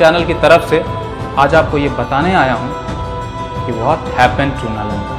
Channel की तरफ से आज आपको ये बताने आया हूं कि व्हाट हैपेंड टू नालंदा।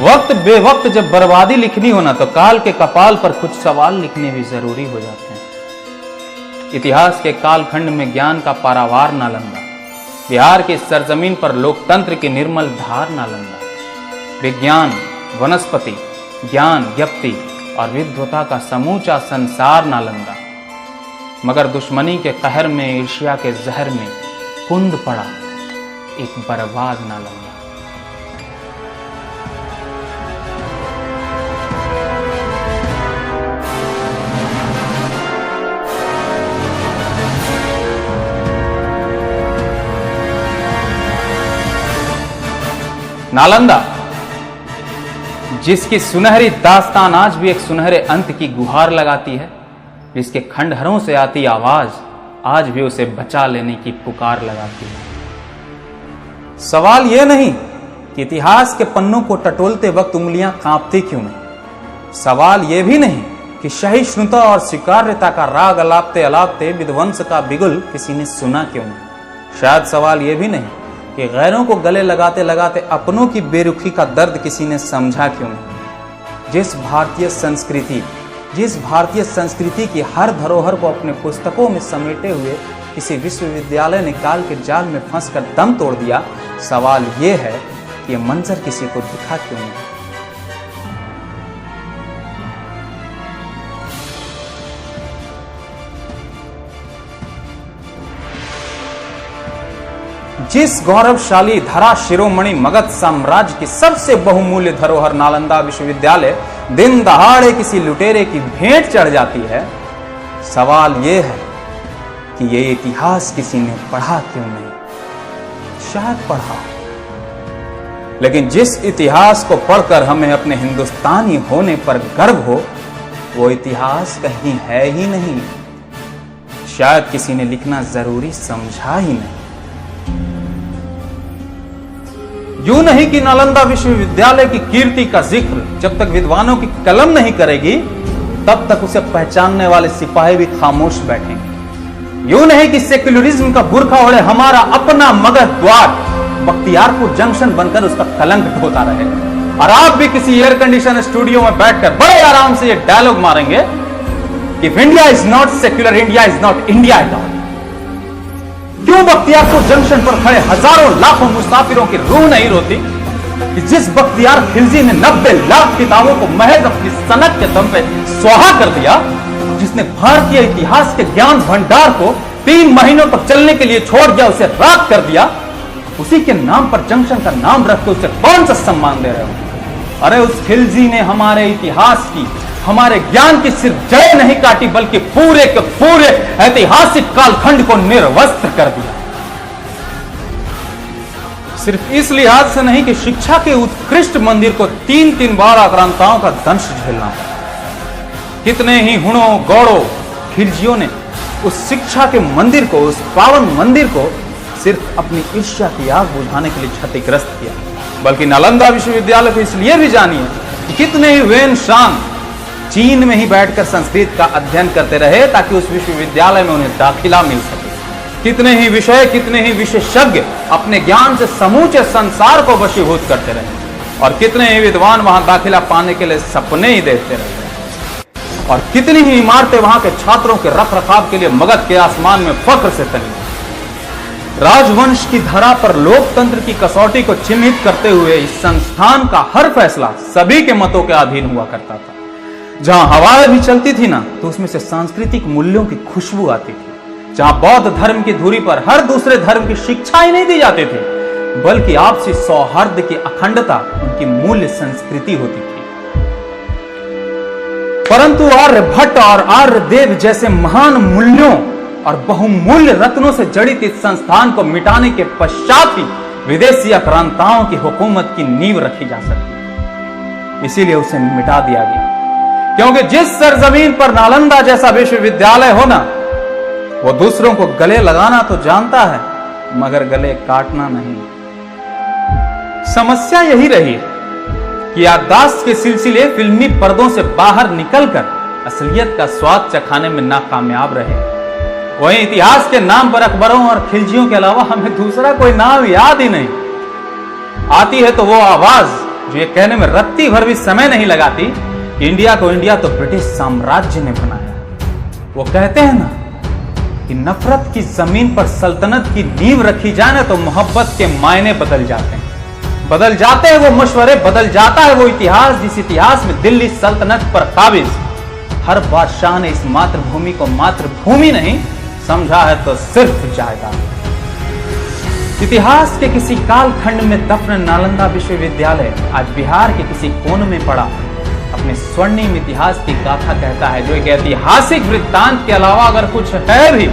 वक्त बेवक्त जब बर्बादी लिखनी हो ना तो काल के कपाल पर कुछ सवाल लिखने भी जरूरी हो जाते हैं। इतिहास के कालखंड में ज्ञान का पारावार नालंदा, बिहार की सरजमीन पर लोकतंत्र की निर्मल धार नालंदा, विज्ञान, वनस्पति, ज्ञान, ज्ञप्ति और विद्वता का समूचा संसार नालंदा। मगर दुश्मनी के कहर में, ईर्ष्या के जहर में कुंद पड़ा एक बर्बाद नालंदा। नालंदा, जिसकी सुनहरी दास्तान आज भी एक सुनहरे अंत की गुहार लगाती है, जिसके खंडहरों से आती आवाज आज भी उसे बचा लेने की पुकार लगाती है। सवाल यह नहीं कि इतिहास के पन्नों को टटोलते वक्त उंगलियां कांपती क्यों नहीं। सवाल यह भी नहीं कि सहिष्णुता और स्वीकार्यता का राग अलापते अलापते विध्वंस का बिगुल किसी ने सुना क्यों नहीं। शायद सवाल यह भी नहीं कि गैरों को गले लगाते लगाते अपनों की बेरुखी का दर्द किसी ने समझा क्यों नहीं। जिस भारतीय संस्कृति की हर धरोहर को अपने पुस्तकों में समेटे हुए किसी विश्वविद्यालय ने काल के जाल में फंसकर दम तोड़ दिया, सवाल यह है कि यह मंजर किसी को दिखा क्यों नहीं। जिस गौरवशाली धरा शिरोमणि मगध साम्राज्य की सबसे बहुमूल्य धरोहर नालंदा विश्वविद्यालय दिन दहाड़े किसी लुटेरे की भेंट चढ़ जाती है, सवाल यह है कि यह इतिहास किसी ने पढ़ा क्यों नहीं। शायद पढ़ा, लेकिन जिस इतिहास को पढ़कर हमें अपने हिंदुस्तानी होने पर गर्व हो, वो इतिहास कहीं है ही नहीं। शायद किसी ने लिखना जरूरी समझा ही नहीं। यूं नहीं कि नालंदा विश्वविद्यालय की कीर्ति का जिक्र जब तक विद्वानों की कलम नहीं करेगी, तब तक उसे पहचानने वाले सिपाही भी खामोश बैठेंगे। यूं नहीं कि सेक्युलरिज्म का बुर्खा ओढ़े हमारा अपना मगध द्वार बख्तियारपुर जंक्शन बनकर उसका कलंक ढोता रहे, और आप भी किसी एयर कंडीशन स्टूडियो में बैठकर बड़े आराम से यह डायलॉग मारेंगे कि if India is not secular, India is not India at all. क्यों बख्तियारपुर जंक्शन पर खड़े हजारों लाखों मुसाफिरों की रूह नहीं रोती कि जिस बख्तियार खिलजी ने 90 लाख किताबों को महज अपनी सनक के दम पे स्वाहा कर दिया, जिसने भारतीय इतिहास के ज्ञान भंडार को 3 महीनों तक चलने के लिए छोड़ दिया, उसे राख कर दिया, उसी के नाम पर जंक्शन का नाम रख के उसे कौन सा सम्मान दे रहे हो। अरे उस खिलजी ने हमारे इतिहास की, हमारे ज्ञान की सिर्फ जय नहीं काटी, बल्कि पूरे के पूरे ऐतिहासिक कालखंड को निर्वस्त्र कर दिया। सिर्फ इस लिहाज से नहीं कि शिक्षा के उत्कृष्ट मंदिर को 3-3 बार आक्रांताओं का दंश झेलना पड़ा। कितने ही हुणों, गौड़ों, खिलजियों ने उस शिक्षा के मंदिर को, उस पावन मंदिर को सिर्फ अपनी ईर्ष्या की आग बुझाने के लिए क्षतिग्रस्त किया। बल्कि नालंदा विश्वविद्यालय को इसलिए भी जानिए कि कितने ही वेन शान चीन में ही बैठकर संस्कृत का अध्ययन करते रहे ताकि उस विश्वविद्यालय में उन्हें दाखिला मिल सके। कितने ही विषय, कितने ही विशेषज्ञ अपने ज्ञान से समूचे संसार को वशीभूत करते रहे, और कितने ही विद्वान वहां दाखिला पाने के लिए सपने ही देखते रहे, और कितनी ही इमारतें वहां के छात्रों के रख रखाव के लिए मगध के आसमान में फख्र से तनी। राजवंश की धरा पर लोकतंत्र की कसौटी को चिन्हित करते हुए इस संस्थान का हर फैसला सभी के मतों के अधीन हुआ करता था। जहां हवाएं भी चलती थी ना, तो उसमें से सांस्कृतिक मूल्यों की खुशबू आती थी। जहां बौद्ध धर्म की धुरी पर हर दूसरे धर्म की शिक्षा ही नहीं दी जाती थी, बल्कि आपसी सौहार्द की अखंडता उनकी मूल्य संस्कृति होती थी। परंतु आर्यभट्ट और आर्यदेव जैसे महान मूल्यों और बहुमूल्य रत्नों से जड़ित इस संस्थान को मिटाने के पश्चात ही विदेशी आक्रांताओं की हुकूमत की नींव रखी जा सकती। इसीलिए उसे मिटा दिया गया, क्योंकि जिस सरजमीन पर नालंदा जैसा विश्वविद्यालय होना, वो दूसरों को गले लगाना तो जानता है मगर गले काटना नहीं। समस्या यही रही कि याददाश्त के सिलसिले फिल्मी पर्दों से बाहर निकलकर असलियत का स्वाद चखाने में नाकामयाब रहे। वहीं इतिहास के नाम पर अकबरों और खिलजियों के अलावा हमें दूसरा कोई नाम याद ही नहीं। आती है तो वो आवाज जो ये कहने में रत्ती भर भी समय नहीं लगाती कि इंडिया को इंडिया तो ब्रिटिश साम्राज्य ने बनाया। वो कहते हैं ना कि नफरत की जमीन पर सल्तनत की नींव रखी जाए ना तो मोहब्बत के मायने बदल जाते हैं, बदल जाते हैं वो मशवरे, बदल जाता है वो इतिहास जिस इतिहास में दिल्ली सल्तनत पर काबिज हर बादशाह ने इस मातृभूमि को मातृभूमि नहीं समझा है तो सिर्फ जायदाद। इतिहास के किसी कालखंड में दफन नालंदा विश्वविद्यालय आज बिहार के किसी कोने में पड़ा अपने स्वर्णिम इतिहास की गाथा कहता है, जो एक ऐतिहासिक वृत्तांत के अलावा अगर कुछ है भी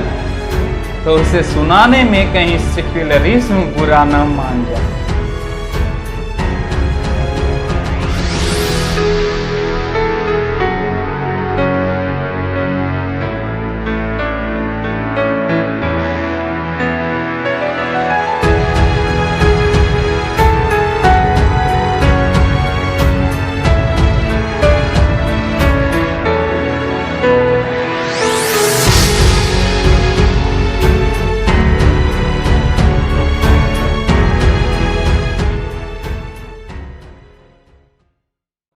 तो उसे सुनाने में कहीं सेक्युलरिज्म बुरा न मान जाए।